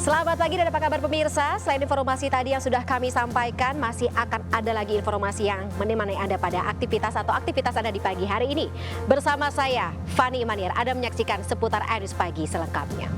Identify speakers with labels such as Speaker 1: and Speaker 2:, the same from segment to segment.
Speaker 1: Selamat pagi dan apa kabar pemirsa? Selain informasi tadi yang sudah kami sampaikan, masih akan ada lagi informasi yang menemani Anda pada aktivitas atau aktivitas Anda di pagi hari ini. Bersama saya, Fani Imaniar, Anda menyaksikan seputar News Pagi selengkapnya.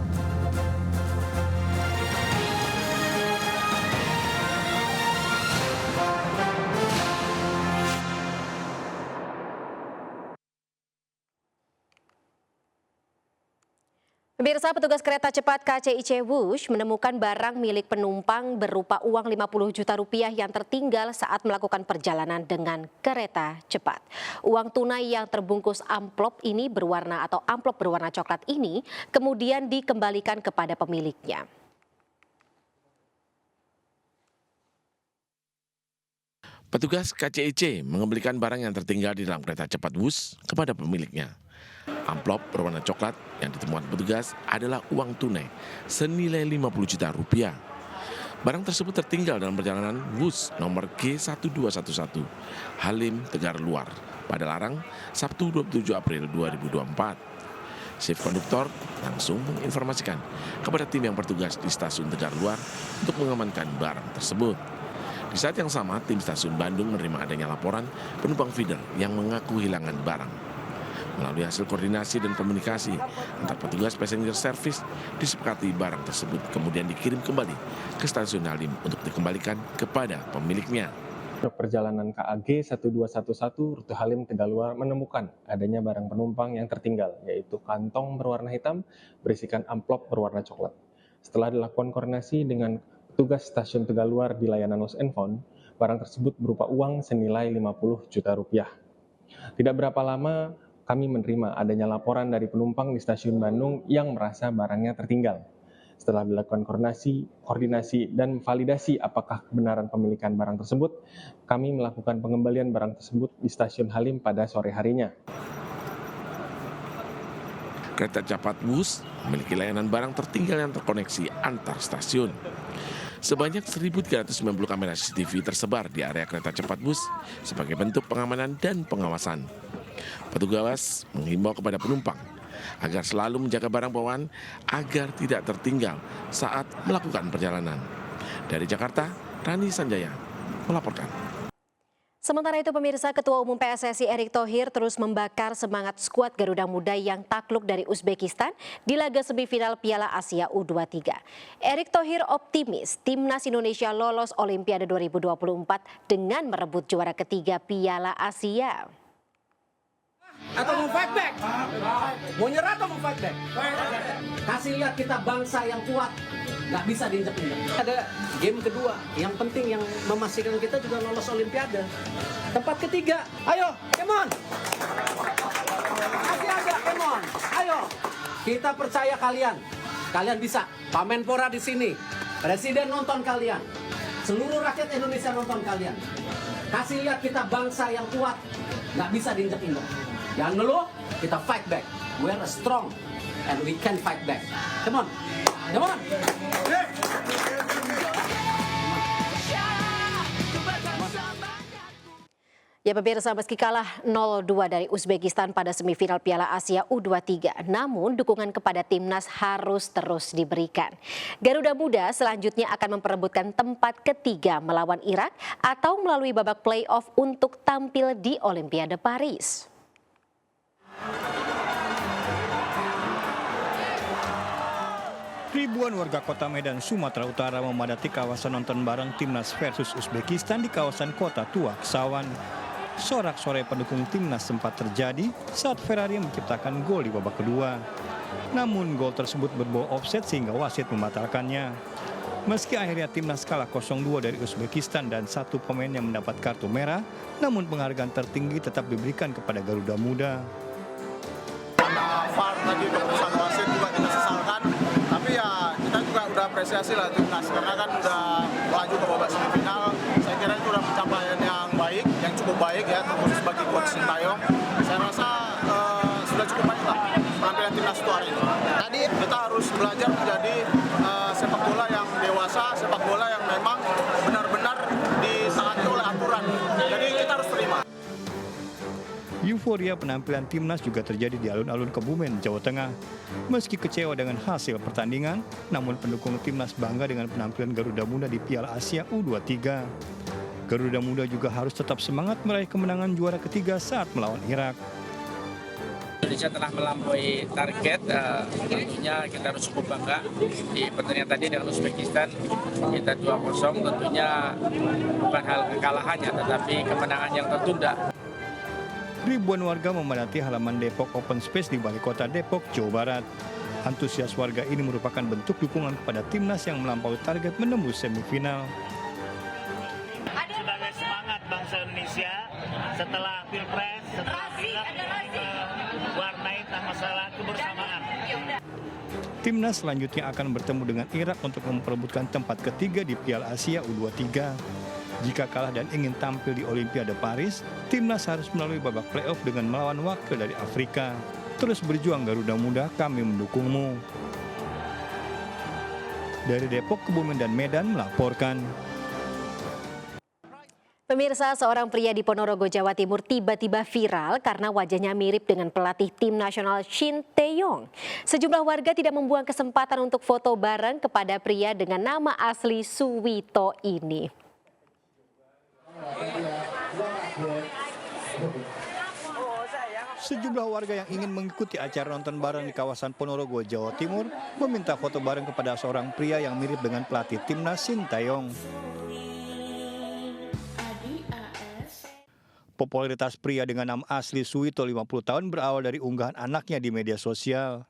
Speaker 1: Pemirsa, petugas kereta cepat KCIC Wush menemukan barang milik penumpang berupa uang 50 juta rupiah yang tertinggal saat melakukan perjalanan dengan kereta cepat. Uang tunai yang terbungkus amplop ini berwarna atau amplop berwarna coklat ini kemudian dikembalikan kepada pemiliknya.
Speaker 2: Petugas KCIC mengembalikan barang yang tertinggal di dalam kereta cepat Wush kepada pemiliknya. Amplop berwarna coklat yang ditemukan petugas adalah uang tunai senilai 50 juta rupiah. Barang tersebut tertinggal dalam perjalanan Wush nomor G1211 Halim Tegar Luar pada Larang Sabtu 27 April 2024. Shift konduktor langsung menginformasikan kepada tim yang bertugas di stasiun Tegar Luar untuk mengamankan barang tersebut. Di saat yang sama, tim stasiun Bandung menerima adanya laporan penumpang feeder yang mengaku hilangan barang. Melalui hasil koordinasi dan komunikasi antar petugas passenger service, disepakati barang tersebut kemudian dikirim kembali ke stasiun Halim untuk dikembalikan kepada pemiliknya.
Speaker 3: Perjalanan KAG 1211 rute Halim Tegaluar menemukan adanya barang penumpang yang tertinggal, yaitu kantong berwarna hitam berisikan amplop berwarna coklat. Setelah dilakukan koordinasi dengan petugas stasiun Tegaluar di layanan Lost and Found, barang tersebut berupa uang senilai 50 juta rupiah. Tidak berapa lama kami menerima adanya laporan dari penumpang di stasiun Bandung yang merasa barangnya tertinggal. Setelah dilakukan koordinasi dan validasi apakah kebenaran pemilikan barang tersebut, kami melakukan pengembalian barang tersebut di stasiun Halim pada sore harinya.
Speaker 2: Kereta cepat Wush memiliki layanan barang tertinggal yang terkoneksi antar stasiun. Sebanyak 1.390 kamera CCTV tersebar di area kereta cepat Wush sebagai bentuk pengamanan dan pengawasan. Petugas menghimbau kepada penumpang agar selalu menjaga barang bawaan agar tidak tertinggal saat melakukan perjalanan. Dari Jakarta, Rani Sanjaya melaporkan.
Speaker 1: Sementara itu pemirsa, Ketua Umum PSSI Erick Thohir terus membakar semangat skuad Garuda Muda yang takluk dari Uzbekistan di laga semifinal Piala Asia U23. Erick Thohir optimis timnas Indonesia lolos Olimpiade 2024 dengan merebut juara ketiga Piala Asia.
Speaker 4: Atau mau fight back? Mau nyerah atau mau fight back? Kasih lihat kita bangsa yang kuat, nggak bisa diinjak-injak. Ada game kedua, yang penting yang memastikan kita juga lolos Olimpiade. Tempat ketiga, ayo, come on. Kasih aja, come on. Ayo, kita percaya kalian. Kalian bisa. Pak Menpora di sini, Presiden nonton kalian, seluruh rakyat Indonesia nonton kalian. Kasih lihat kita bangsa yang kuat, nggak bisa diinjak-injak. Jangan ngeluh, kita fight back. We are strong and we can fight back. Come on, come on.
Speaker 1: Ya pemirsa, meski kalah 0-2 dari Uzbekistan pada semifinal Piala Asia U23, namun dukungan kepada timnas harus terus diberikan. Garuda Muda selanjutnya akan memperebutkan tempat ketiga melawan Irak atau melalui babak play-off untuk tampil di Olimpiade Paris.
Speaker 5: Ribuan warga kota Medan, Sumatera Utara memadati kawasan nonton bareng timnas versus Uzbekistan di kawasan Kota Tua, Kesawan. Sorak-sorai pendukung timnas sempat terjadi saat Ferrari menciptakan gol di babak kedua. Namun gol tersebut berbau offset sehingga wasit membatalkannya. Meski akhirnya timnas kalah 0-2 dari Uzbekistan dan satu pemain yang mendapat kartu merah, namun penghargaan tertinggi tetap diberikan kepada Garuda Muda.
Speaker 6: VAR tadi keputusan wasit juga kita sesalkan, tapi ya kita juga udah apresiasi lah timnas karena kan udah melaju ke babak semifinal. Saya kira itu udah pencapaian yang baik, yang cukup baik ya, terkhusus bagi coach Sintayong. Saya rasa sudah cukup baik lah penampilan timnas itu hari ini. Tadi kita harus belajar menjadi sepak bola yang dewasa, sepak bola yang memang benar-benar ditaati oleh aturan. Jadi kita harus terima.
Speaker 5: Euforia penampilan timnas juga terjadi di alun-alun Kebumen, Jawa Tengah. Meski kecewa dengan hasil pertandingan, namun pendukung timnas bangga dengan penampilan Garuda Muda di Piala Asia U23. Garuda Muda juga harus tetap semangat meraih kemenangan juara ketiga saat melawan Irak.
Speaker 7: Indonesia telah melampaui target, tentunya kita harus cukup bangga. Di pertandingan tadi dengan Uzbekistan kita 2-0, tentunya bukan hal kekalahannya tetapi kemenangan yang tertunda.
Speaker 5: Ribuan warga memadati halaman Depok Open Space di Balai Kota Depok, Jawa Barat. Antusias warga ini merupakan bentuk dukungan kepada timnas yang melampaui target menembus semifinal.
Speaker 8: Sebagai semangat bangsa Indonesia setelah Pilpres, setelah Pileg, mewarnai masalah kebersamaan.
Speaker 5: Timnas selanjutnya akan bertemu dengan Irak untuk memperebutkan tempat ketiga di Piala Asia U23. Jika kalah dan ingin tampil di Olimpiade Paris, timnas harus melalui babak playoff dengan melawan wakil dari Afrika. Terus berjuang Garuda Muda, kami mendukungmu. Dari Depok, Kebumen, dan Medan melaporkan.
Speaker 1: Pemirsa, seorang pria di Ponorogo, Jawa Timur tiba-tiba viral karena wajahnya mirip dengan pelatih tim nasional Shin Tae-yong. Sejumlah warga tidak membuang kesempatan untuk foto bareng kepada pria dengan nama asli Suwito ini.
Speaker 5: Sejumlah warga yang ingin mengikuti acara nonton bareng di kawasan Ponorogo, Jawa Timur, meminta foto bareng kepada seorang pria yang mirip dengan pelatih timnas Shin Tae-yong. Popularitas pria dengan nama asli Suwito 50 tahun berawal dari unggahan anaknya di media sosial.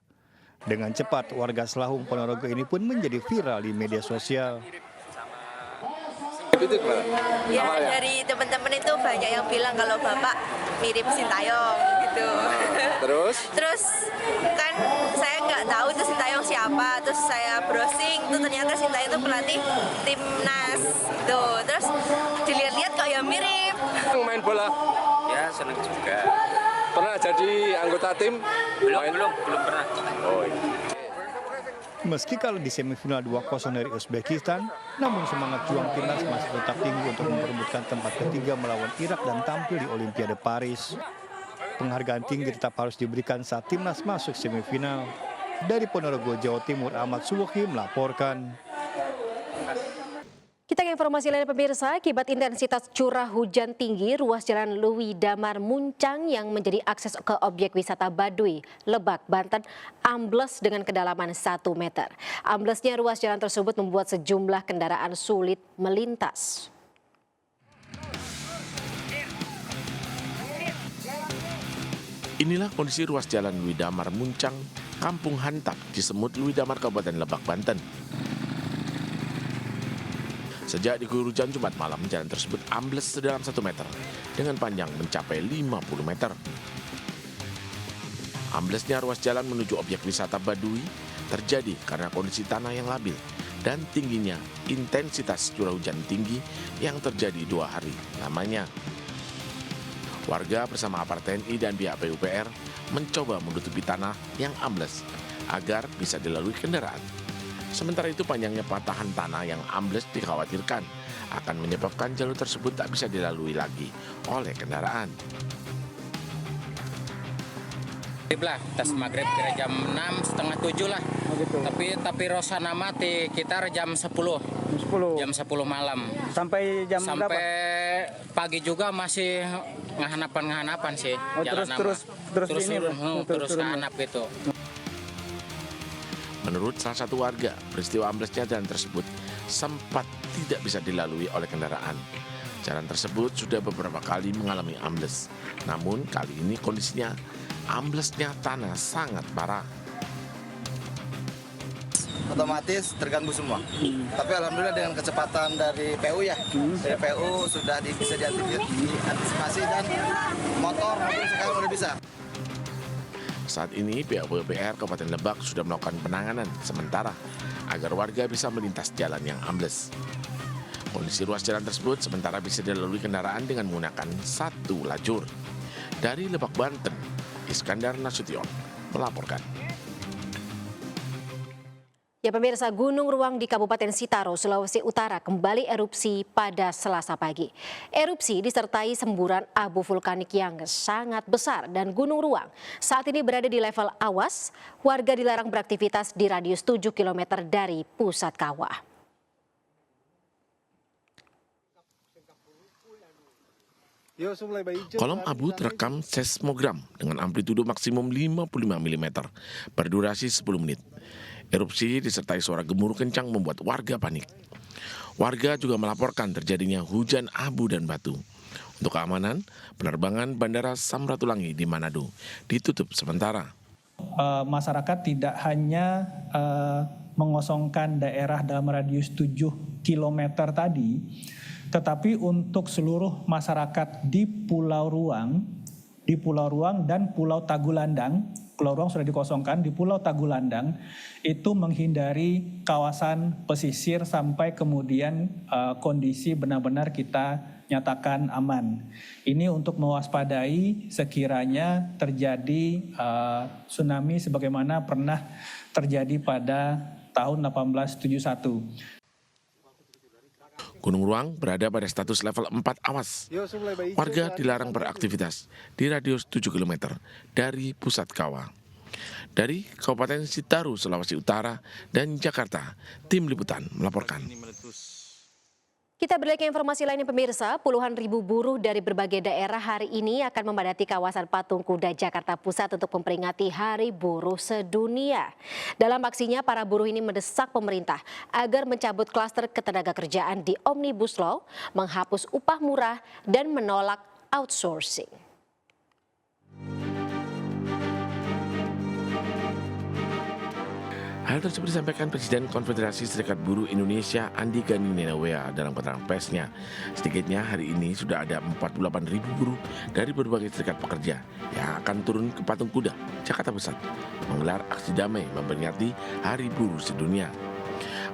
Speaker 5: Dengan cepat, warga Selahung Ponorogo ini pun menjadi viral di media sosial.
Speaker 9: Ya, dari teman-teman itu banyak yang bilang kalau bapak mirip Shin Tae-yong gitu. Terus kan saya nggak tahu itu Shin Tae-yong siapa. Terus saya browsing, itu ternyata Shin Tae-yong itu pelatih timnas. Tuh, terus dilihat-lihat kok ya mirip.
Speaker 10: Main bola?
Speaker 7: Ya, senang juga.
Speaker 10: Pernah jadi anggota tim?
Speaker 7: Belum pernah.
Speaker 10: Oh, iya.
Speaker 5: Meski kalah di semifinal 2-0 dari Uzbekistan, namun semangat juang timnas masih tetap tinggi untuk memperebutkan tempat ketiga melawan Irak dan tampil di Olimpiade Paris. Penghargaan tinggi tetap harus diberikan saat timnas masuk semifinal. Dari Ponorogo, Jawa Timur, Ahmad Suwoki melaporkan.
Speaker 1: Kita ke informasi lain pemirsa, akibat intensitas curah hujan tinggi, ruas jalan Louis Damar Muncang yang menjadi akses ke objek wisata Baduy, Lebak, Banten, ambles dengan kedalaman 1 meter. Amblesnya ruas jalan tersebut membuat sejumlah kendaraan sulit melintas.
Speaker 2: Inilah kondisi ruas jalan Louis Damar Muncang, Kampung Hantap, Cisemut, Louis Damar, Kabupaten Lebak, Banten. Sejak diguyur hujan Jumat malam, jalan tersebut ambles sedalam 1 meter dengan panjang mencapai 50 meter. Amblesnya ruas jalan menuju objek wisata Baduy terjadi karena kondisi tanah yang labil dan tingginya intensitas curah hujan tinggi yang terjadi 2 hari lamanya. Warga bersama aparat TNI dan pihak PUPR mencoba menutupi tanah yang ambles agar bisa dilalui kendaraan. Sementara itu panjangnya patahan tanah yang ambles dikhawatirkan akan menyebabkan jalur tersebut tak bisa dilalui lagi oleh kendaraan.
Speaker 7: Tas maghrib kira jam 6, setengah 7 lah.
Speaker 11: Oh gitu.
Speaker 7: Tapi Rosana mati kita jam 10. Jam 10 malam.
Speaker 11: Sampai jam
Speaker 7: Sampai
Speaker 11: berapa?
Speaker 7: pagi juga masih ngehanapan sih.
Speaker 11: Oh, terus
Speaker 7: ngehanap gitu.
Speaker 2: Menurut salah satu warga, peristiwa amblesnya jalan tersebut sempat tidak bisa dilalui oleh kendaraan. Jalan tersebut sudah beberapa kali mengalami ambles. Namun kali ini kondisinya amblesnya tanah sangat parah.
Speaker 12: Otomatis terganggu semua. Tapi alhamdulillah dengan kecepatan dari PU ya, dari PU sudah bisa diantisipasi dan mobil sekarang udah bisa.
Speaker 2: Saat ini pihak PUPR Kabupaten Lebak sudah melakukan penanganan sementara agar warga bisa melintas jalan yang ambles. Kondisi ruas jalan tersebut sementara bisa dilalui kendaraan dengan menggunakan 1 lajur. Dari Lebak, Banten, Iskandar Nasution melaporkan.
Speaker 1: Ya pemirsa, Gunung Ruang di Kabupaten Sitaro, Sulawesi Utara kembali erupsi pada Selasa pagi. Erupsi disertai semburan abu vulkanik yang sangat besar dan Gunung Ruang saat ini berada di level awas. Warga dilarang beraktivitas di radius 7 km dari pusat kawah.
Speaker 2: Kolom abu terekam seismogram dengan amplitudo maksimum 55 mm berdurasi 10 menit. Erupsi disertai suara gemuruh kencang membuat warga panik. Warga juga melaporkan terjadinya hujan abu dan batu. Untuk keamanan, penerbangan Bandara Samratulangi di Manado ditutup sementara.
Speaker 5: Masyarakat tidak hanya mengosongkan daerah dalam radius 7 km tadi, tetapi untuk seluruh masyarakat di Pulau Ruang dan Pulau Tagulandang. Pulau Ruang sudah dikosongkan, di Pulau Tagulandang itu menghindari kawasan pesisir sampai kemudian kondisi benar-benar kita nyatakan aman. Ini untuk mewaspadai sekiranya terjadi tsunami sebagaimana pernah terjadi pada tahun 1871.
Speaker 2: Gunung Ruang berada pada status level 4 awas. Warga dilarang beraktivitas di radius 7 km dari pusat kawah. Dari Kabupaten Sitaro, Sulawesi Utara dan Jakarta, tim liputan melaporkan.
Speaker 1: Kita beralih ke informasi lainnya pemirsa, puluhan ribu buruh dari berbagai daerah hari ini akan memadati kawasan Patung Kuda Jakarta Pusat untuk memperingati Hari Buruh Sedunia. Dalam aksinya, para buruh ini mendesak pemerintah agar mencabut klaster ketenagakerjaan di Omnibus Law, menghapus upah murah, dan menolak outsourcing.
Speaker 2: Hal tersebut disampaikan Presiden Konfederasi Serikat Buruh Indonesia Andi Gani Nenawea dalam keterangan persnya. Sedikitnya hari ini sudah ada 48.000 buruh dari berbagai serikat pekerja yang akan turun ke Patung Kuda, Jakarta Pusat, menggelar aksi damai memperingati Hari Buruh Sedunia.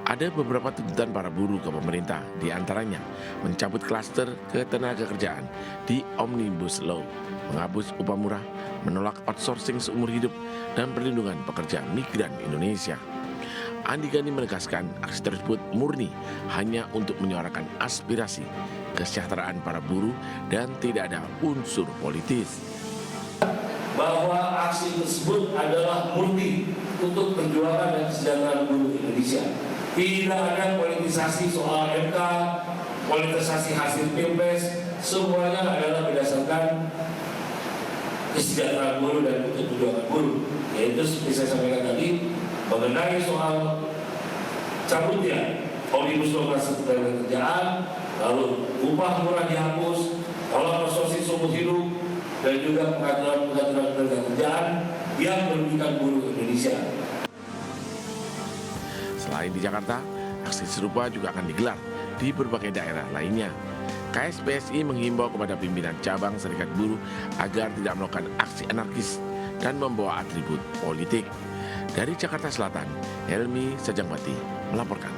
Speaker 2: Ada beberapa tuntutan para buruh ke pemerintah, diantaranya mencabut klaster ketenagakerjaan di Omnibus Law, menghapus upah murah, menolak outsourcing seumur hidup, dan perlindungan pekerja migran Indonesia. Andi Gani menegaskan aksi tersebut murni hanya untuk menyuarakan aspirasi kesejahteraan para buruh dan tidak ada unsur politis.
Speaker 11: Bahwa aksi tersebut adalah murni untuk perjuangan dan kesejahteraan buruh Indonesia. Tidak ada politisasi soal MK, politisasi hasil Pilpres, semuanya adalah berdasarkan kesejahteraan buruh dan untuk perjuangan buruh. Yaitu seperti saya sampaikan tadi, mengenai soal cabutnya Omnibus Law ketenagakerjaan, lalu upah murah dihapus, tolak outsourcing seumur hidup, dan juga pengaturan ketenagakerjaan yang merugikan buruh Indonesia.
Speaker 2: Selain di Jakarta, aksi serupa juga akan digelar di berbagai daerah lainnya. KSPSI menghimbau kepada pimpinan cabang serikat buruh agar tidak melakukan aksi anarkis dan membawa atribut politik. Dari Jakarta Selatan, Helmi Sajangbati melaporkan.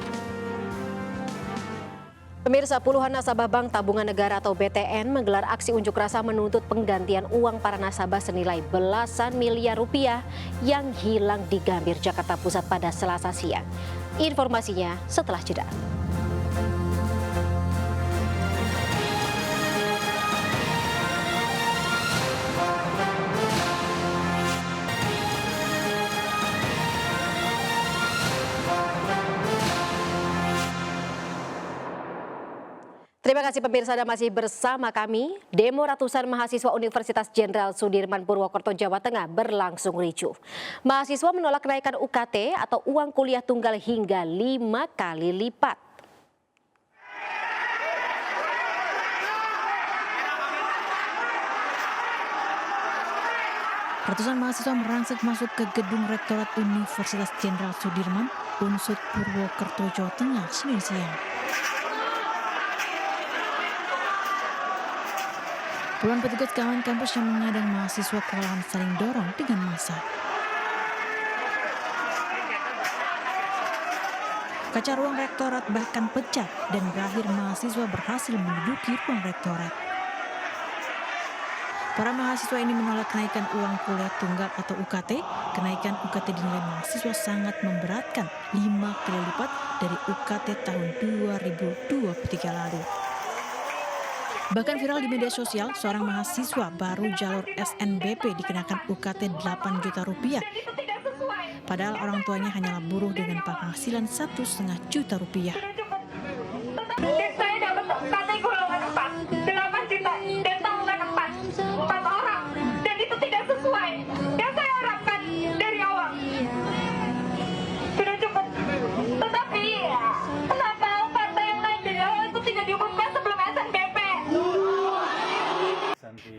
Speaker 1: Pemirsa, puluhan nasabah Bank Tabungan Negara atau BTN menggelar aksi unjuk rasa menuntut penggantian uang para nasabah senilai belasan miliar rupiah yang hilang di Gambir, Jakarta Pusat pada Selasa siang. Informasinya setelah jeda. Terima kasih pemirsa Anda masih bersama kami. Demo ratusan mahasiswa Universitas Jenderal Sudirman Purwokerto, Jawa Tengah berlangsung ricuh. Mahasiswa menolak kenaikan UKT atau uang kuliah tunggal hingga 5 kali lipat.
Speaker 13: Ratusan mahasiswa merangsek masuk ke gedung Rektorat Universitas Jenderal Sudirman, Unsud Purwokerto, Jawa Tengah, Senin siang. Puluhan petugas keamanan kampus yang mengadang mahasiswa kewalahan saling dorong dengan massa. Kaca ruang rektorat bahkan pecah dan berakhir mahasiswa berhasil menduduki ruang rektorat. Para mahasiswa ini menolak kenaikan uang kuliah tunggal atau UKT. Kenaikan UKT dinilai mahasiswa sangat memberatkan, 5 kali lipat dari UKT tahun 2023 lalu. Bahkan viral di media sosial, seorang mahasiswa baru jalur SNBP dikenakan UKT 8 juta rupiah. Padahal orang tuanya hanyalah buruh dengan penghasilan 1,5 juta rupiah.
Speaker 14: Saya dapat UKT golongan 4, 8 juta, dan tanggungan 4 orang, dan itu tidak sesuai yang saya harapkan dari awal. Sudah cukup, tetapi kenapa UKT yang naik dari awal itu tidak diumumkan sebelum SNBP?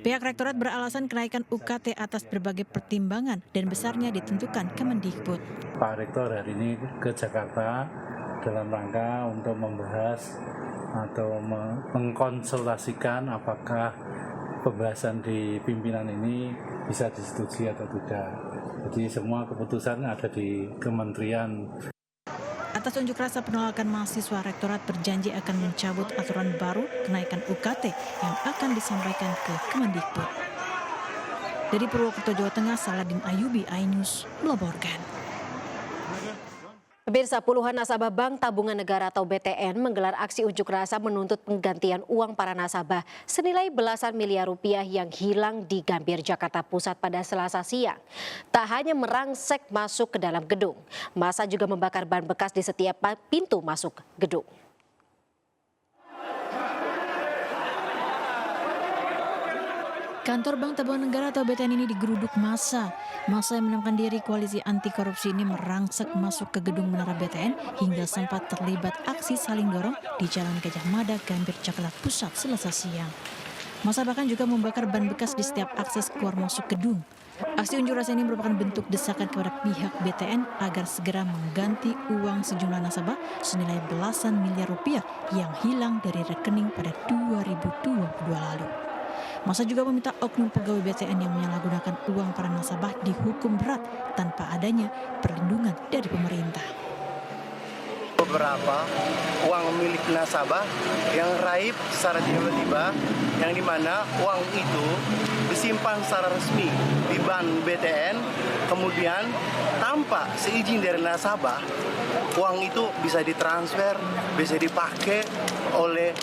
Speaker 13: Pihak rektorat beralasan kenaikan UKT atas berbagai pertimbangan dan besarnya ditentukan Kemendikbud.
Speaker 15: Pak Rektor hari ini ke Jakarta dalam rangka untuk membahas atau mengkonsultasikan apakah pembahasan di pimpinan ini bisa disetujui atau tidak. Jadi semua keputusan ada di kementerian.
Speaker 13: Atas unjuk rasa penolakan mahasiswa, rektorat berjanji akan mencabut aturan baru kenaikan UKT yang akan disampaikan ke Kemendikbud. Dari Purwokerto, Jawa Tengah, Saladin Ayubi, iNews melaporkan.
Speaker 1: Pemirsa, puluhan nasabah Bank Tabungan Negara atau BTN menggelar aksi unjuk rasa menuntut penggantian uang para nasabah senilai belasan miliar rupiah yang hilang di Gambir, Jakarta Pusat pada Selasa siang. Tak hanya merangsek masuk ke dalam gedung, massa juga membakar ban bekas di setiap pintu masuk gedung.
Speaker 13: Kantor Bank Tabungan Negara atau BTN ini digeruduk massa. Massa yang menamakan diri Koalisi Anti Korupsi ini merangsek masuk ke gedung Menara BTN hingga sempat terlibat aksi saling dorong di Jalan Gajah Mada, Gambir, Jakarta Pusat Selasa siang. Massa bahkan juga membakar ban bekas di setiap akses keluar masuk gedung. Aksi unjuk rasa ini merupakan bentuk desakan kepada pihak BTN agar segera mengganti uang sejumlah nasabah senilai belasan miliar rupiah yang hilang dari rekening pada 2022 lalu. Massa juga meminta oknum pegawai BTN yang menyalahgunakan uang para nasabah dihukum berat tanpa adanya perlindungan dari pemerintah.
Speaker 12: Beberapa uang milik nasabah yang raib secara tiba-tiba, yang dimana uang itu disimpan secara resmi di bank BTN, kemudian tanpa seizin dari nasabah, uang itu bisa ditransfer, bisa dipakai oleh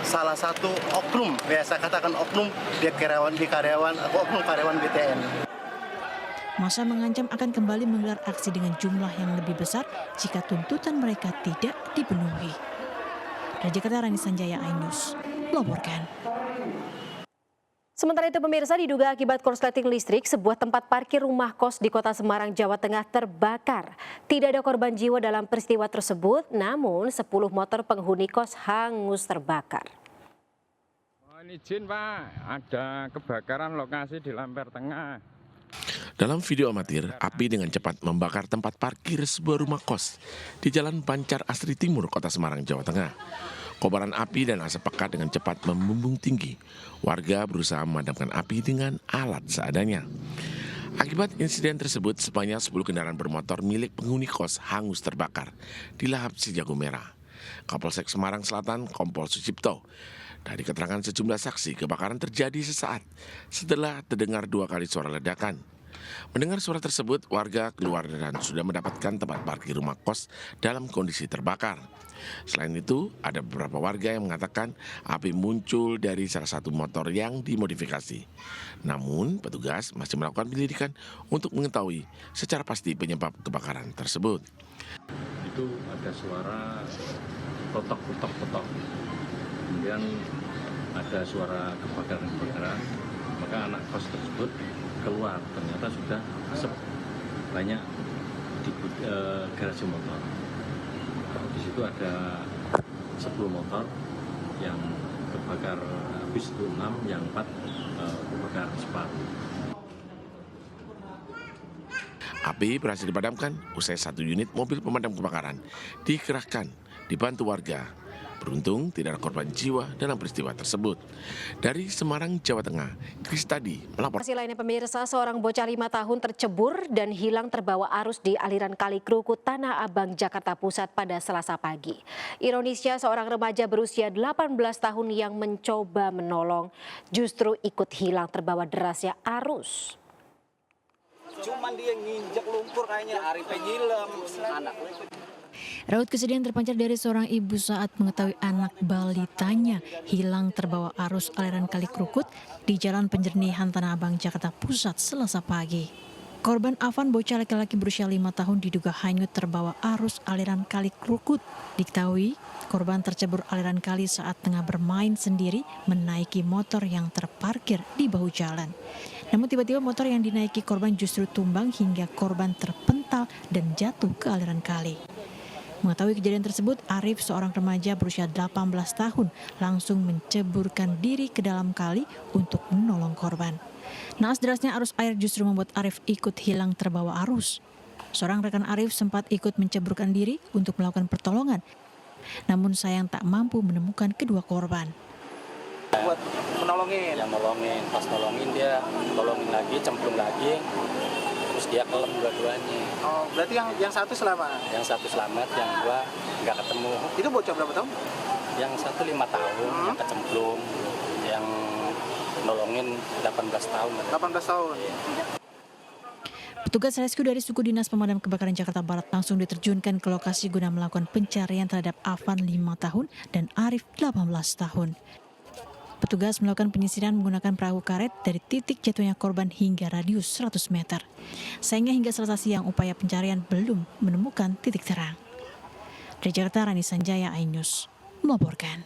Speaker 12: salah satu oknum, saya katakan oknum di karyawan BTN.
Speaker 13: Massa mengancam akan kembali menggelar aksi dengan jumlah yang lebih besar jika tuntutan mereka tidak dipenuhi. Dari Jakarta, Rani Sanjaya, iNews melaporkan.
Speaker 1: Sementara itu pemirsa, diduga akibat korsleting listrik, sebuah tempat parkir rumah kos di Kota Semarang, Jawa Tengah terbakar. Tidak ada korban jiwa dalam peristiwa tersebut, namun 10 motor penghuni kos hangus terbakar.
Speaker 16: Mohon izin Pak, ada kebakaran lokasi di Lampir Tengah.
Speaker 2: Dalam video amatir, api dengan cepat membakar tempat parkir sebuah rumah kos di Jalan Bancar Asri Timur, Kota Semarang, Jawa Tengah. Kobaran api dan asap pekat dengan cepat membumbung tinggi. Warga berusaha memadamkan api dengan alat seadanya. Akibat insiden tersebut, sebanyak 10 kendaraan bermotor milik penghuni kos hangus terbakar di lahap si jago merah. Kapolsek Semarang Selatan, Kompol Sucipto. Dari keterangan sejumlah saksi, kebakaran terjadi sesaat setelah terdengar 2 kali suara ledakan. Mendengar suara tersebut, warga keluar dan sudah mendapatkan tempat parkir rumah kos dalam kondisi terbakar. Selain itu, ada beberapa warga yang mengatakan api muncul dari salah satu motor yang dimodifikasi. Namun, petugas masih melakukan penyelidikan untuk mengetahui secara pasti penyebab kebakaran tersebut.
Speaker 17: Itu ada suara potok-potok. Kemudian ada suara kebakaran, maka anak kos tersebut keluar, ternyata sudah asap banyak di garasi motor. Di situ ada 10 motor yang kebakar habis, itu 6, yang 4 kebakar cepat.
Speaker 2: Api berhasil dipadamkan usai 1 unit mobil pemadam kebakaran dikerahkan dibantu warga. Beruntung tidak ada korban jiwa dalam peristiwa tersebut. Dari Semarang, Jawa Tengah, Kristadi melapor.
Speaker 1: Informasi lainnya pemirsa, seorang bocah 5 tahun tercebur dan hilang terbawa arus di aliran Kali Krukut, Tanah Abang, Jakarta Pusat pada Selasa pagi. Ironisnya, seorang remaja berusia 18 tahun yang mencoba menolong justru ikut hilang terbawa derasnya arus.
Speaker 18: Cuman dia nginjek lumpur kayaknya, Arifnya nyilem, anak.
Speaker 13: Raut kesedihan terpancar dari seorang ibu saat mengetahui anak balitanya hilang terbawa arus aliran Kali Krukut di Jalan Penjernihan Tanah Abang, Jakarta Pusat, Selasa pagi. Korban Afan, bocah laki-laki berusia 5 tahun, diduga hanyut terbawa arus aliran Kali Krukut. Diketahui, korban tercebur aliran kali saat tengah bermain sendiri menaiki motor yang terparkir di bahu jalan. Namun tiba-tiba motor yang dinaiki korban justru tumbang hingga korban terpental dan jatuh ke aliran kali. Mengetahui kejadian tersebut, Arif, seorang remaja berusia 18 tahun, langsung menceburkan diri ke dalam kali untuk menolong korban. Naas derasnya arus air justru membuat Arif ikut hilang terbawa arus. Seorang rekan Arif sempat ikut menceburkan diri untuk melakukan pertolongan, namun sayang tak mampu menemukan kedua korban.
Speaker 18: Buat menolongin.
Speaker 19: Yang nolongin, pas nolongin dia tolongin lagi, cemplung lagi, terus dia kelem dua-duanya.
Speaker 18: Oh, berarti yang satu selamat?
Speaker 19: Yang satu selamat, yang dua nggak ketemu.
Speaker 18: Itu bocah berapa tahun?
Speaker 19: Yang satu 5 tahun, yang kecemplung, yang nolongin 18 tahun.
Speaker 18: 18 tahun.
Speaker 13: Petugas rescue dari suku dinas pemadam kebakaran Jakarta Barat langsung diterjunkan ke lokasi guna melakukan pencarian terhadap Afan 5 tahun dan Arif 18 tahun. Petugas melakukan penyisiran menggunakan perahu karet dari titik jatuhnya korban hingga radius 100 meter. Sayangnya hingga Selasa siang upaya pencarian belum menemukan titik terang. Dari Jakarta, Rani Sanjaya, iNews melaporkan.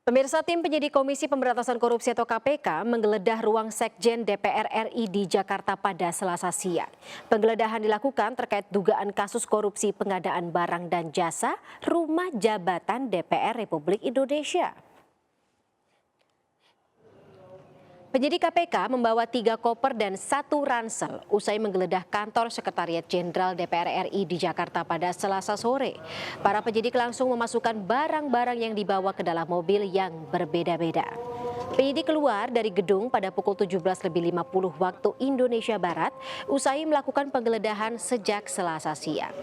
Speaker 1: Pemirsa, tim penyidik Komisi Pemberantasan Korupsi atau KPK menggeledah ruang Sekjen DPR RI di Jakarta pada Selasa siang. Penggeledahan dilakukan terkait dugaan kasus korupsi pengadaan barang dan jasa rumah jabatan DPR Republik Indonesia. Penyidik KPK membawa 3 koper dan 1 ransel usai menggeledah kantor Sekretariat Jenderal DPR RI di Jakarta pada Selasa sore. Para penyidik langsung memasukkan barang-barang yang dibawa ke dalam mobil yang berbeda-beda. Penyidik keluar dari gedung pada pukul 17.50 waktu Indonesia Barat usai melakukan penggeledahan sejak Selasa siang.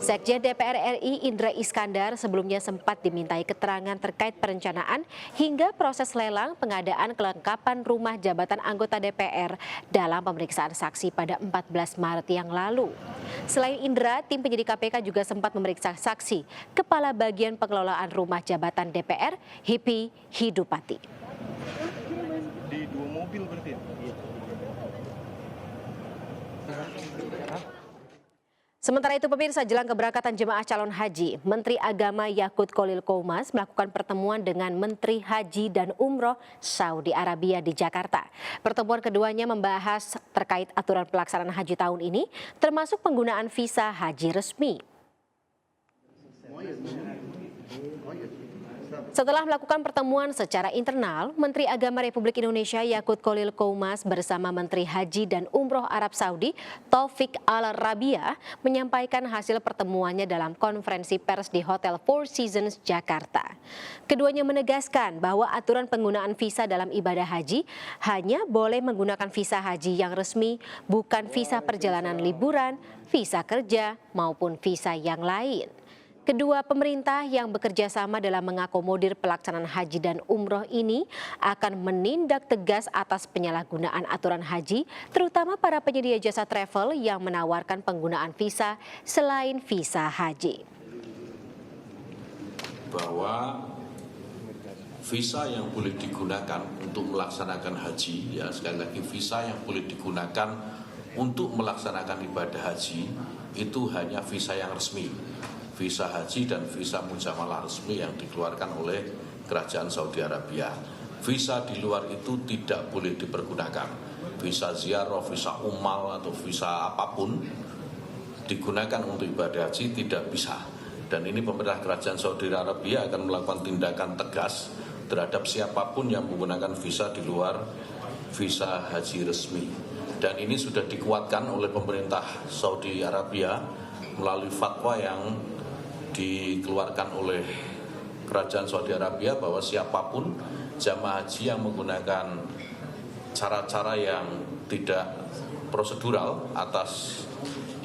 Speaker 1: Sekjen DPR RI Indra Iskandar sebelumnya sempat dimintai keterangan terkait perencanaan hingga proses lelang pengadaan kelengkapan rumah jabatan anggota DPR dalam pemeriksaan saksi pada 14 Maret yang lalu. Selain Indra, tim penyidik KPK juga sempat memeriksa saksi Kepala Bagian Pengelolaan Rumah Jabatan DPR, Hipi Hidupati.
Speaker 18: Di 2 mobil berarti ya?
Speaker 1: Sementara itu pemirsa, jelang keberangkatan jemaah calon haji, Menteri Agama Yakut Khalil Qomas melakukan pertemuan dengan Menteri Haji dan Umroh Saudi Arabia di Jakarta. Pertemuan keduanya membahas terkait aturan pelaksanaan haji tahun ini, termasuk penggunaan visa haji resmi. Setelah melakukan pertemuan secara internal, Menteri Agama Republik Indonesia Yakut Khalil Qomas bersama Menteri Haji dan Umroh Arab Saudi Taufik Al-Rabia menyampaikan hasil pertemuannya dalam konferensi pers di Hotel Four Seasons Jakarta. Keduanya menegaskan bahwa aturan penggunaan visa dalam ibadah haji hanya boleh menggunakan visa haji yang resmi, bukan visa perjalanan liburan, visa kerja, maupun visa yang lain. Kedua pemerintah yang bekerja sama dalam mengakomodir pelaksanaan haji dan umroh ini akan menindak tegas atas penyalahgunaan aturan haji, terutama para penyedia jasa travel yang menawarkan penggunaan visa selain visa haji.
Speaker 20: Bahwa visa yang boleh digunakan untuk melaksanakan haji, ya sekali lagi visa yang boleh digunakan untuk melaksanakan ibadah haji itu hanya visa yang resmi. Visa haji dan visa mujamalah resmi yang dikeluarkan oleh Kerajaan Saudi Arabia. Visa di luar itu tidak boleh dipergunakan. Visa ziarah, visa umal atau visa apapun digunakan untuk ibadah haji tidak bisa. Dan ini pemerintah Kerajaan Saudi Arabia akan melakukan tindakan tegas terhadap siapapun yang menggunakan visa di luar visa haji resmi. Dan ini sudah dikuatkan oleh pemerintah Saudi Arabia melalui fatwa yang dikeluarkan oleh Kerajaan Saudi Arabia bahwa siapapun jamaah haji yang menggunakan cara-cara yang tidak prosedural atas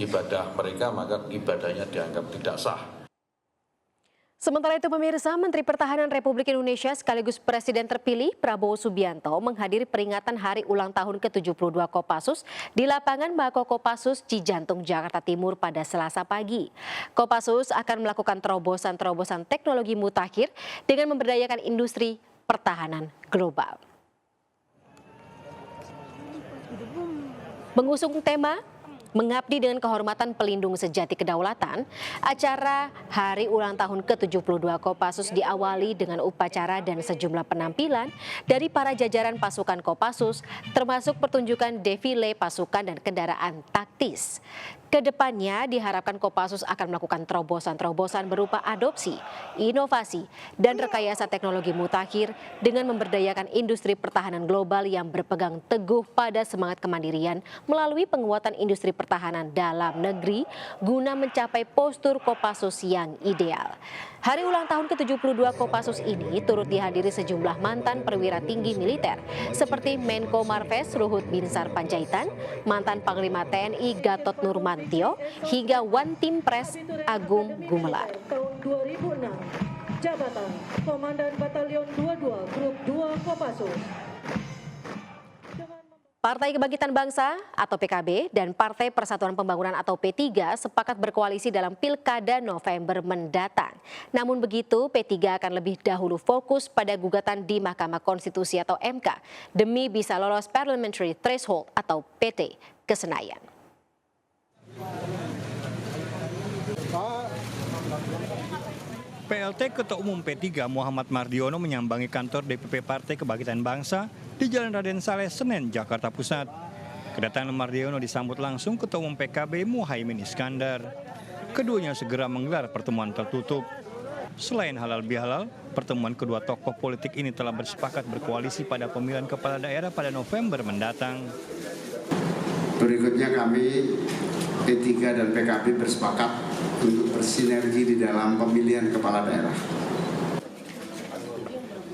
Speaker 20: ibadah mereka, maka ibadahnya dianggap tidak sah.
Speaker 1: Sementara itu pemirsa, Menteri Pertahanan Republik Indonesia sekaligus Presiden terpilih Prabowo Subianto menghadiri peringatan hari ulang tahun ke-72 Kopassus di lapangan Mako Kopassus Cijantung, Jakarta Timur pada Selasa pagi. Kopassus akan melakukan terobosan-terobosan teknologi mutakhir dengan memberdayakan industri pertahanan global. Mengusung tema Mengabdi dengan Kehormatan Pelindung Sejati Kedaulatan, acara Hari Ulang Tahun ke-72 Kopassus diawali dengan upacara dan sejumlah penampilan dari para jajaran pasukan Kopassus, termasuk pertunjukan defile pasukan dan kendaraan taktis. Kedepannya diharapkan Kopassus akan melakukan terobosan-terobosan berupa adopsi, inovasi, dan rekayasa teknologi mutakhir dengan memberdayakan industri pertahanan global yang berpegang teguh pada semangat kemandirian melalui penguatan industri pertahanan dalam negeri guna mencapai postur Kopassus yang ideal. Hari ulang tahun ke-72 Kopassus ini turut dihadiri sejumlah mantan perwira tinggi militer seperti Menko Marves Luhut Binsar Panjaitan, mantan Panglima TNI Gatot Nurmantio, hingga Wantimpres Agung Gumelar.
Speaker 21: Tahun 2006, jabatan Komandan Batalion 22 Grup 2 Kopassus.
Speaker 1: Partai Kebangkitan Bangsa atau PKB dan Partai Persatuan Pembangunan atau P3 sepakat berkoalisi dalam Pilkada November mendatang. Namun begitu, P3 akan lebih dahulu fokus pada gugatan di Mahkamah Konstitusi atau MK demi bisa lolos Parliamentary Threshold atau PT ke Senayan.
Speaker 5: PLT Ketua Umum P3 Muhammad Mardiono menyambangi kantor DPP Partai Kebangkitan Bangsa di Jalan Raden Saleh, Senen, Jakarta Pusat. Kedatangan Mardiono disambut langsung Ketua Umum PKB Muhaimin Iskandar. Keduanya segera menggelar pertemuan tertutup. Selain halal bihalal, pertemuan kedua tokoh politik ini telah bersepakat berkoalisi pada pemilihan kepala daerah pada November mendatang.
Speaker 22: Berikutnya kami P3 dan PKB bersepakat untuk bersinergi di dalam pemilihan kepala daerah.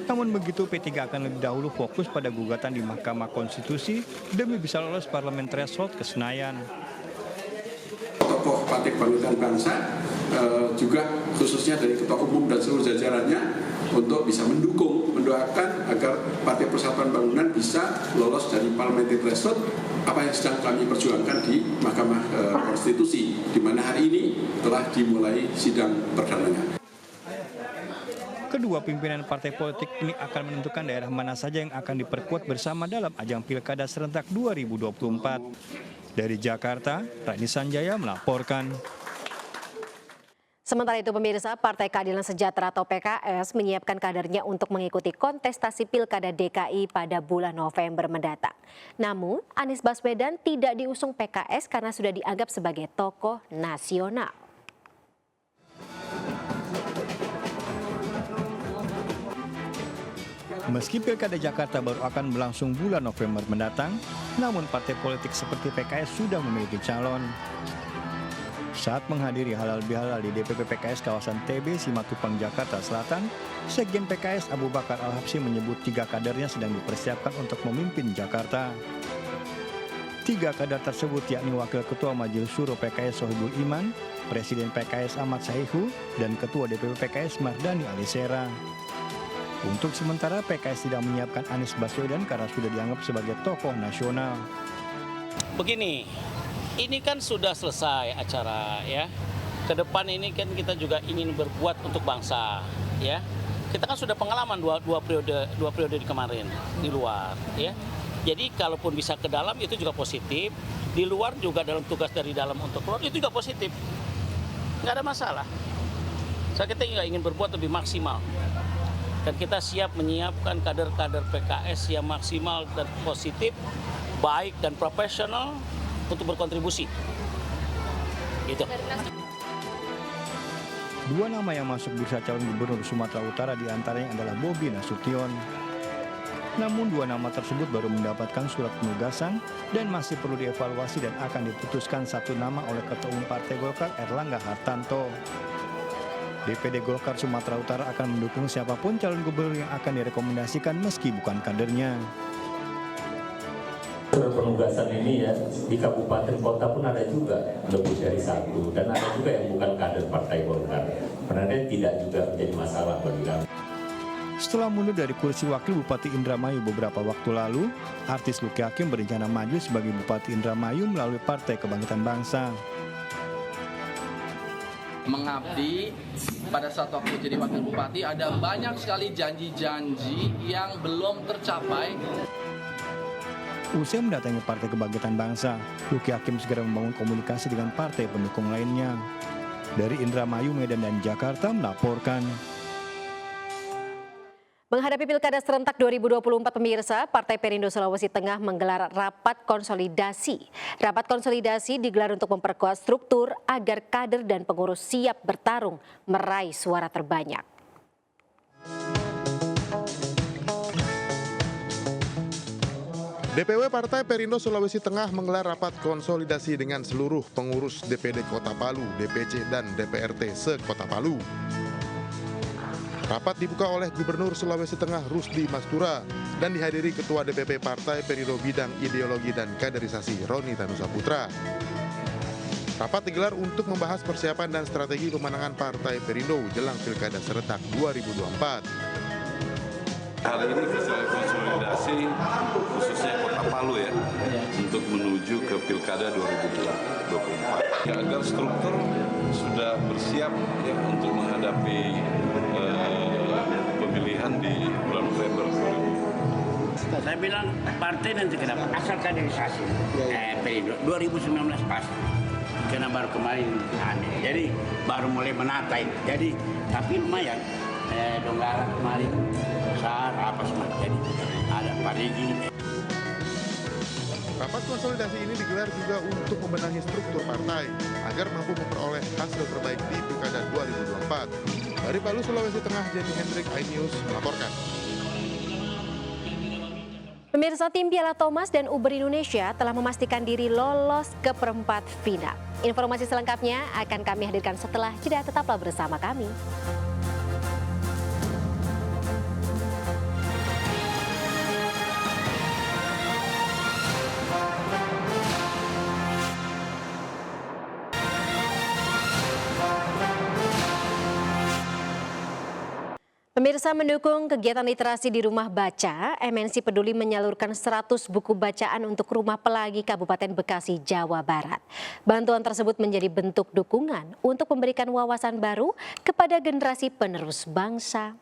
Speaker 5: Namun begitu, P3 akan lebih dahulu fokus pada gugatan di Mahkamah Konstitusi demi bisa lolos Parliamentary Threshold ke Senayan.
Speaker 22: Tokoh Partai Kebangkitan Bangsa juga khususnya dari Ketua Umum dan seluruh jajarannya untuk bisa mendoakan agar Partai Persatuan Bangunan bisa lolos dari Parliamentary Threshold, apa yang sedang kami perjuangkan di Mahkamah Konstitusi, di mana hari ini telah dimulai sidang perdananya.
Speaker 5: Kedua pimpinan partai politik ini akan menentukan daerah mana saja yang akan diperkuat bersama dalam ajang Pilkada serentak 2024. Dari Jakarta, Rani Sanjaya melaporkan.
Speaker 1: Sementara itu pemirsa, Partai Keadilan Sejahtera atau PKS menyiapkan kadernya untuk mengikuti kontestasi Pilkada DKI pada bulan November mendatang. Namun, Anies Baswedan tidak diusung PKS karena sudah dianggap sebagai tokoh nasional.
Speaker 5: Meski Pilkada Jakarta baru akan berlangsung bulan November mendatang, namun partai politik seperti PKS sudah memiliki calon. Saat menghadiri halal bihalal di DPP PKS kawasan TB Simatupang, Jakarta Selatan, Sekjen PKS Abu Bakar Al-Habsyi menyebut 3 kadernya sedang dipersiapkan untuk memimpin Jakarta. 3 kader tersebut yakni Wakil Ketua Majelis Syuro PKS Sohibul Iman, Presiden PKS Ahmad Saihu, dan Ketua DPP PKS Mardani Alisera. Untuk sementara PKS tidak menyiapkan Anies Baswedan karena sudah dianggap sebagai tokoh nasional.
Speaker 19: Begini, ini kan sudah selesai acara ya. Ke depan ini kan kita juga ingin berbuat untuk bangsa ya. Kita kan sudah pengalaman dua periode di kemarin di luar ya. Jadi kalaupun bisa ke dalam itu juga positif, di luar juga dalam tugas dari dalam untuk keluar itu juga positif. Nggak ada masalah. Kita juga ingin berbuat lebih maksimal. Dan kita siap menyiapkan kader-kader PKS yang maksimal dan positif, baik dan profesional untuk berkontribusi. Gitu.
Speaker 5: 2 nama yang masuk bursa calon gubernur Sumatera Utara diantaranya adalah Bobi Nasution. Namun 2 nama tersebut baru mendapatkan surat penugasan dan masih perlu dievaluasi dan akan diputuskan 1 nama oleh Ketua Umum Partai Golkar Erlangga Hartanto. DPD Golkar Sumatera Utara akan mendukung siapapun calon gubernur yang akan direkomendasikan meski bukan kadernya.
Speaker 3: Surat penugasan ini ya di kabupaten kota pun ada juga lebih dari satu, dan ada juga yang bukan kader Partai Golkar. Sebenarnya tidak juga menjadi masalah bagi kami.
Speaker 5: Setelah mundur dari kursi Wakil Bupati Indramayu beberapa waktu lalu, artis Lucky Hakim berencana maju sebagai Bupati Indramayu melalui Partai Kebangkitan Bangsa.
Speaker 4: Mengabdi pada saat waktu jadi wakil bupati ada banyak sekali janji-janji yang belum tercapai.
Speaker 5: Usai mendatangi Partai Kebangkitan Bangsa, Lucky Hakim segera membangun komunikasi dengan partai pendukung lainnya. Dari Indramayu, Medan, dan Jakarta melaporkan.
Speaker 1: Menghadapi Pilkada serentak 2024 pemirsa, Partai Perindo Sulawesi Tengah menggelar rapat konsolidasi. Rapat konsolidasi digelar untuk memperkuat struktur agar kader dan pengurus siap bertarung meraih suara terbanyak.
Speaker 23: DPW Partai Perindo Sulawesi Tengah menggelar rapat konsolidasi dengan seluruh pengurus DPD Kota Palu, DPC, dan DPRT se-Kota Palu. Rapat dibuka oleh Gubernur Sulawesi Tengah Rusdi Mastura dan dihadiri Ketua DPP Partai Perindo Bidang Ideologi dan Kaderisasi Roni Tanusaputra. Rapat digelar untuk membahas persiapan dan strategi pemenangan Partai Perindo jelang Pilkada serentak 2024.
Speaker 24: Hari ini kita konsolidasi khususnya Kota Palu ya, untuk menuju ke Pilkada 2024. Ya, agar struktur sudah bersiap ya untuk menghadapi pemilihan di bulan November 2024.
Speaker 25: Saya bilang partai nanti kenapa? Asal kaderisasi Perindo 2019 pas. Karena baru kemarin aneh. Jadi baru mulai menata ini. Jadi tapi lumayan. Donggala kemarin besar apa semua. Jadi ada Parigi.
Speaker 23: Rapat konsolidasi ini digelar juga untuk membenahi struktur partai agar mampu memperoleh hasil terbaik di Pilkada 2024. Dari Palu, Sulawesi Tengah, Jenny Hendrik, iNews melaporkan.
Speaker 1: Pemirsa, tim Piala Thomas dan Uber Indonesia telah memastikan diri lolos ke perempat final. Informasi selengkapnya akan kami hadirkan setelah jeda, tetaplah bersama kami. Pemirsa, mendukung kegiatan literasi di Rumah Baca, MNC Peduli menyalurkan 100 buku bacaan untuk Rumah Pelagi Kabupaten Bekasi, Jawa Barat. Bantuan tersebut menjadi bentuk dukungan untuk memberikan wawasan baru kepada generasi penerus bangsa.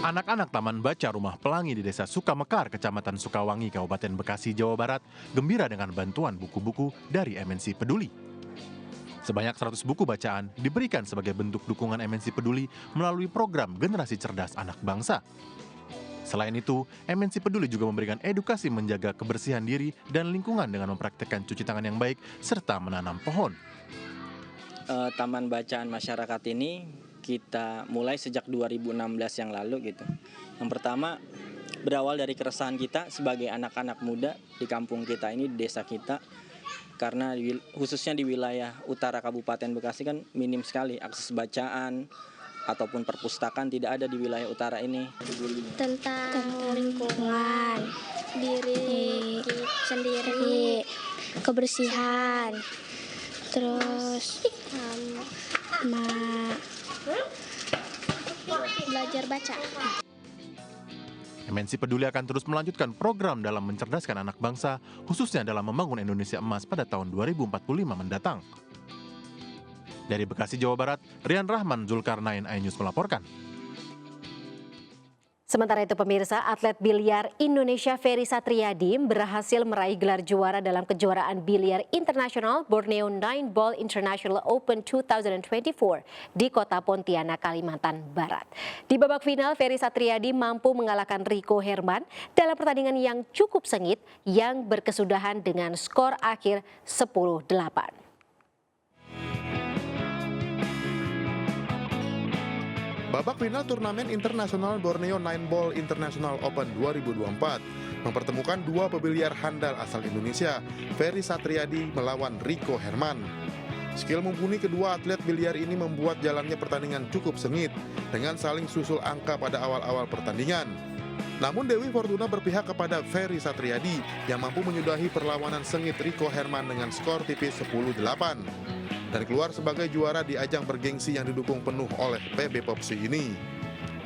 Speaker 26: Anak-anak Taman Baca Rumah Pelangi di Desa Sukamekar, Kecamatan Sukawangi, Kabupaten Bekasi, Jawa Barat, gembira dengan bantuan buku-buku dari MNC Peduli. Sebanyak 100 buku bacaan diberikan sebagai bentuk dukungan MNC Peduli melalui program Generasi Cerdas Anak Bangsa. Selain itu, MNC Peduli juga memberikan edukasi menjaga kebersihan diri dan lingkungan dengan mempraktikkan cuci tangan yang baik serta menanam pohon.
Speaker 27: Taman Bacaan Masyarakat ini kita mulai sejak 2016 yang lalu gitu. Yang pertama berawal dari keresahan kita sebagai anak-anak muda di kampung kita ini, di desa kita. Karena khususnya di wilayah utara Kabupaten Bekasi kan minim sekali akses bacaan ataupun perpustakaan, tidak ada di wilayah utara ini.
Speaker 28: Tentang lingkungan, diri sendiri, kebersihan, terus belajar baca.
Speaker 26: MNC Peduli akan terus melanjutkan program dalam mencerdaskan anak bangsa, khususnya dalam membangun Indonesia Emas pada tahun 2045 mendatang. Dari Bekasi, Jawa Barat, Rian Rahman, Zulkarnain, iNews melaporkan.
Speaker 1: Sementara itu pemirsa, atlet biliar Indonesia Ferry Satriadi berhasil meraih gelar juara dalam kejuaraan biliar internasional Borneo 9 Ball International Open 2024 di kota Pontianak, Kalimantan Barat. Di babak final, Ferry Satriadi mampu mengalahkan Rico Herman dalam pertandingan yang cukup sengit yang berkesudahan dengan skor akhir 10-8.
Speaker 23: Babak final turnamen internasional Borneo Nine Ball International Open 2024 mempertemukan dua pebiliar handal asal Indonesia, Ferry Satriadi melawan Rico Herman. Skill mumpuni kedua atlet biliar ini membuat jalannya pertandingan cukup sengit dengan saling susul angka pada awal-awal pertandingan. Namun Dewi Fortuna berpihak kepada Ferry Satriadi yang mampu menyudahi perlawanan sengit Rico Herman dengan skor tipis 10-8. Dan keluar sebagai juara di ajang bergengsi yang didukung penuh oleh PB Popsi ini.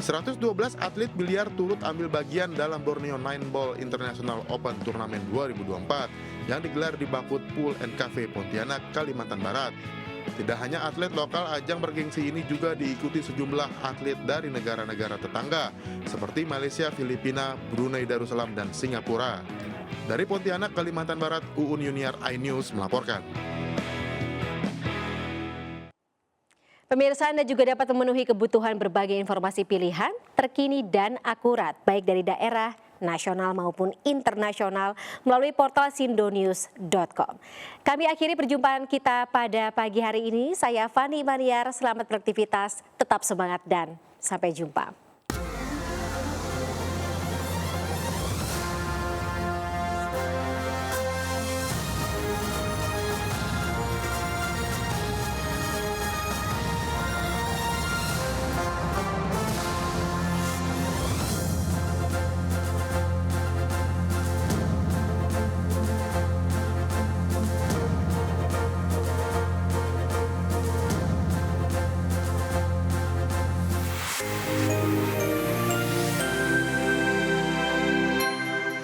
Speaker 23: 112 atlet biliar turut ambil bagian dalam Borneo Nine Ball International Open Turnamen 2024 yang digelar di Bakut Pool & Cafe Pontianak, Kalimantan Barat. Tidak hanya atlet lokal, ajang bergengsi ini juga diikuti sejumlah atlet dari negara-negara tetangga seperti Malaysia, Filipina, Brunei Darussalam, dan Singapura. Dari Pontianak, Kalimantan Barat, Uun Yuniar, iNews melaporkan.
Speaker 1: Pemirsa, Anda juga dapat memenuhi kebutuhan berbagai informasi pilihan, terkini dan akurat, baik dari daerah, nasional maupun internasional melalui portal sindonews.com. Kami akhiri perjumpaan kita pada pagi hari ini. Saya Fani Maniar, selamat beraktivitas, tetap semangat dan sampai jumpa.